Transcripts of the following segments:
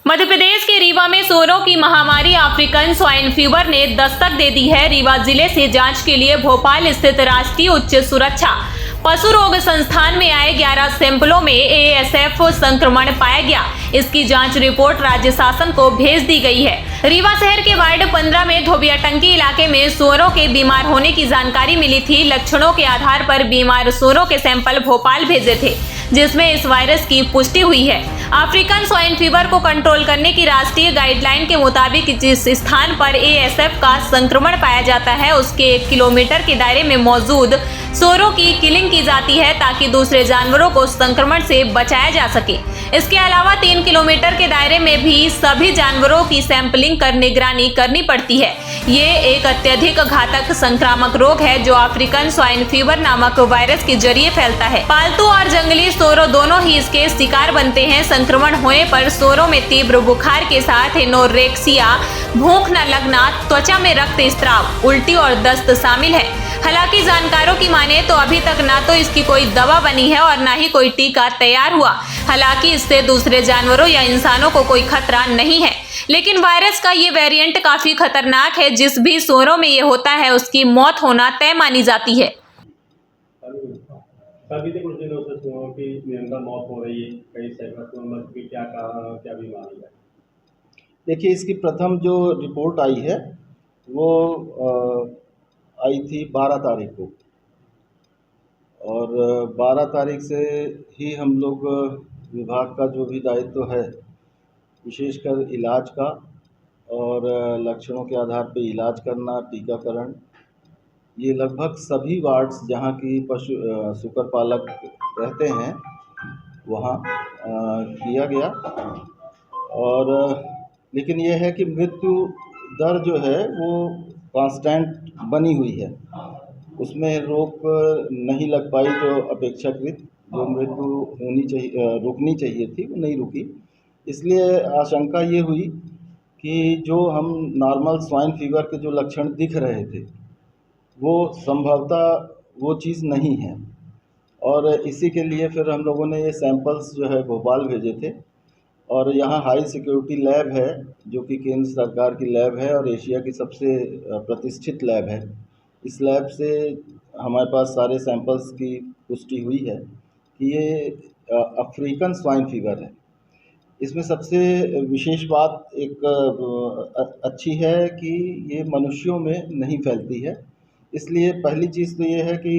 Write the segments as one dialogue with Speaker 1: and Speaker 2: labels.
Speaker 1: मध्य प्रदेश के रीवा में सूअरों की महामारी अफ्रीकन स्वाइन फीवर ने दस्तक दे दी है। रीवा जिले से जांच के लिए भोपाल स्थित राष्ट्रीय उच्च सुरक्षा पशु रोग संस्थान में आए 11 सैंपलों में एएसएफ संक्रमण पाया गया। इसकी जांच रिपोर्ट राज्य शासन को भेज दी गई है। रीवा शहर के वार्ड 15 में धोबियाटंकी इलाके में सूअरों के बीमार होने की जानकारी मिली थी। लक्षणों के आधार पर बीमार सूअरों के सैंपल भोपाल भेजे थे, जिसमें इस वायरस की पुष्टि हुई है। अफ्रीकन स्वाइन फीवर को कंट्रोल करने की राष्ट्रीय गाइडलाइन के मुताबिक जिस स्थान पर एएसएफ का संक्रमण पाया जाता है उसके 1 किलोमीटर के दायरे में मौजूद सूअरों की किलिंग की जाती है, ताकि दूसरे जानवरों को संक्रमण से बचाया जा सके। इसके अलावा 3 किलोमीटर के दायरे में भी सभी जानवरों की सैंपलिंग कर निगरानी करनी पड़ती है। ये एक अत्यधिक घातक संक्रामक रोग है जो अफ्रीकन स्वाइन फीवर नामक वायरस के जरिए फैलता है। पालतू और जंगली सूअरों दोनों ही इसके शिकार बनते हैं। संक्रमण होने पर सूअरों में तीव्र बुखार के साथ एनोरेक्सिया, भूख न लगना, त्वचा में रक्त स्राव, उल्टी और दस्त शामिल है। हालांकि जानकारों की माने तो अभी तक ना तो इसकी कोई दवा बनी है और ना ही कोई टीका तैयार हुआ। हालांकि इससे दूसरे जानवरों या इंसानों को कोई खतरा नहीं है, लेकिन वायरस का ये वेरिएंट काफी खतरनाक है। जिस भी सूअरों में ये होता है उसकी मौत होना तय मानी जाती है।
Speaker 2: अभी कुछ दिनों से सूअरों की निरंतर मौत हो रही है। कई सैकड़ों मौत की क्या कारण क्या बीमारी है?
Speaker 3: देखिए, इसकी प्रथम जो रिपोर्ट आई है वो आई थी 12 तारीख को, और 12 तारीख से ही हम लोग विभाग का जो भी दायित्व है, विशेषकर इलाज का और लक्षणों के आधार पर इलाज करना, टीकाकरण, ये लगभग सभी वार्ड्स जहाँ की पशु सूकर पालक रहते हैं वहाँ किया गया। और लेकिन ये है कि मृत्यु दर जो है वो कांस्टेंट बनी हुई है, उसमें रोक नहीं लग पाई। जो अपेक्षाकृत जो मृत्यु होनी चाहिए, रुकनी चाहिए थी, वो नहीं रुकी। इसलिए आशंका ये हुई कि जो हम नॉर्मल स्वाइन फीवर के जो लक्षण दिख रहे थे वो संभवतः वो चीज़ नहीं है, और इसी के लिए फिर हम लोगों ने ये सैंपल्स जो है भोपाल भेजे थे। और यहाँ हाई सिक्योरिटी लैब है जो कि केंद्र सरकार की लैब है और एशिया की सबसे प्रतिष्ठित लैब है। इस लैब से हमारे पास सारे सैंपल्स की पुष्टि हुई है कि ये अफ्रीकन स्वाइन फीवर है। इसमें सबसे विशेष बात एक अच्छी है कि ये मनुष्यों में नहीं फैलती है। इसलिए पहली चीज़ तो ये है कि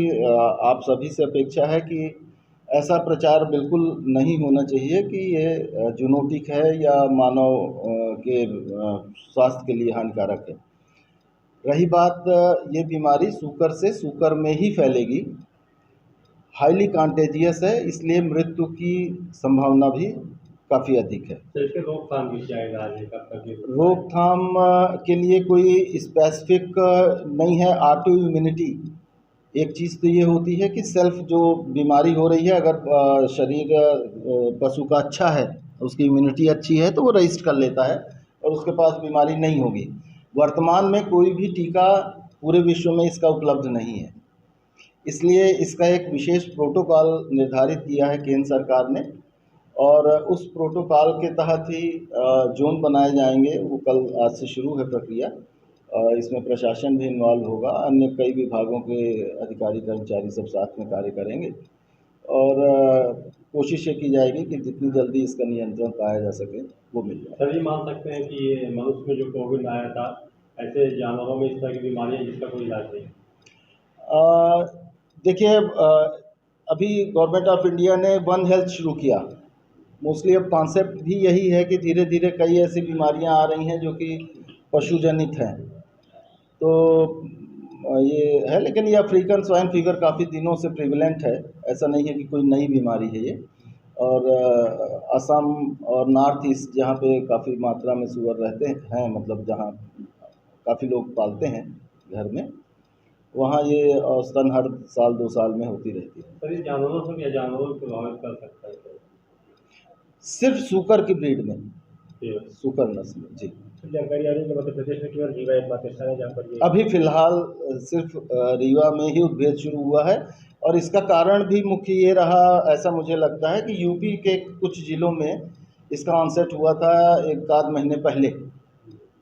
Speaker 3: आप सभी से अपेक्षा है कि ऐसा प्रचार बिल्कुल नहीं होना चाहिए कि ये जूनोटिक है या मानव के स्वास्थ्य के लिए हानिकारक है। रही बात, ये बीमारी सूकर से सूकर में ही फैलेगी, हाईली कांटेजियस है, इसलिए मृत्यु की संभावना भी काफ़ी अधिक है।
Speaker 2: तो इसके रोकथाम की क्या इलाज है? कब तक
Speaker 3: रोकथाम के लिए कोई स्पेसिफिक नहीं है। ऑटो इम्यूनिटी एक चीज़ तो ये होती है कि सेल्फ जो बीमारी हो रही है, अगर शरीर पशु का अच्छा है, उसकी इम्यूनिटी अच्छी है तो वो रजिस्ट कर लेता है और उसके पास बीमारी नहीं होगी। वर्तमान में कोई भी टीका पूरे विश्व में इसका उपलब्ध नहीं है, इसलिए इसका एक विशेष प्रोटोकॉल निर्धारित किया है केंद्र सरकार ने, और उस प्रोटोकॉल के तहत ही जोन बनाए जाएंगे। वो कल आज से शुरू है प्रक्रिया। इसमें प्रशासन भी इन्वॉल्व होगा, अन्य कई विभागों के अधिकारी कर्मचारी सब साथ में कार्य करेंगे, और कोशिश ये की जाएगी कि जितनी जल्दी इसका नियंत्रण पाया जा सके वो मिल जाए।
Speaker 2: सर, ये मान सकते हैं कि ये मनुष्य में जो कोविड आया था, ऐसे जानवरों में इस तरह की बीमारी है जिसका कोई इलाज नहीं?
Speaker 3: देखिए, अभी गवर्नमेंट ऑफ इंडिया ने वन हेल्थ शुरू किया। मोस्टली अब कॉन्सेप्ट भी यही है कि धीरे धीरे कई ऐसी बीमारियां आ रही हैं जो कि पशुजनित हैं, तो ये है। लेकिन ये अफ्रीकन स्वाइन फीवर काफ़ी दिनों से प्रिवेलेंट है, ऐसा नहीं है कि कोई नई बीमारी है ये। और असम और नॉर्थ ईस्ट जहाँ पे काफ़ी मात्रा में सूअर रहते हैं, मतलब जहाँ काफ़ी लोग पालते हैं घर में, वहाँ ये औसतन हर साल 2 साल में होती रहती है।
Speaker 2: सर, ये जानवरों से या जानवरों को प्रभावित कर सकता है?
Speaker 3: सिर्फ सूकर की ब्रीड में, सूकर नस्ल में। जी,
Speaker 2: जानकारी आ रही है कि मध्य प्रदेश में केवल रीवा एकमात्र स्थान है जहाँ पर
Speaker 3: अभी फ़िलहाल सिर्फ रीवा में ही उद्भेद शुरू हुआ है, और इसका कारण भी मुख्य ये रहा, ऐसा मुझे लगता है कि यूपी के कुछ ज़िलों में इसका ऑनसेट हुआ था एक आध महीने पहले,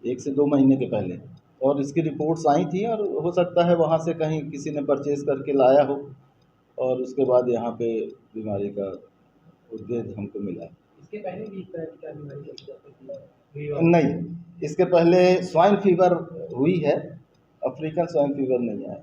Speaker 3: 1 से 2 महीने के पहले, और इसकी रिपोर्ट्स आई थी और हो सकता है वहाँ से कहीं किसी ने परचेज़ करके लाया हो और उसके बाद यहाँ पे बीमारी का उद्भेद हमको मिला।
Speaker 4: इसके पहले भी इस तरह की क्या बीमारी थी?
Speaker 3: नहीं, इसके पहले स्वाइन फीवर हुई है, अफ्रीकन स्वाइन फीवर नहीं आया।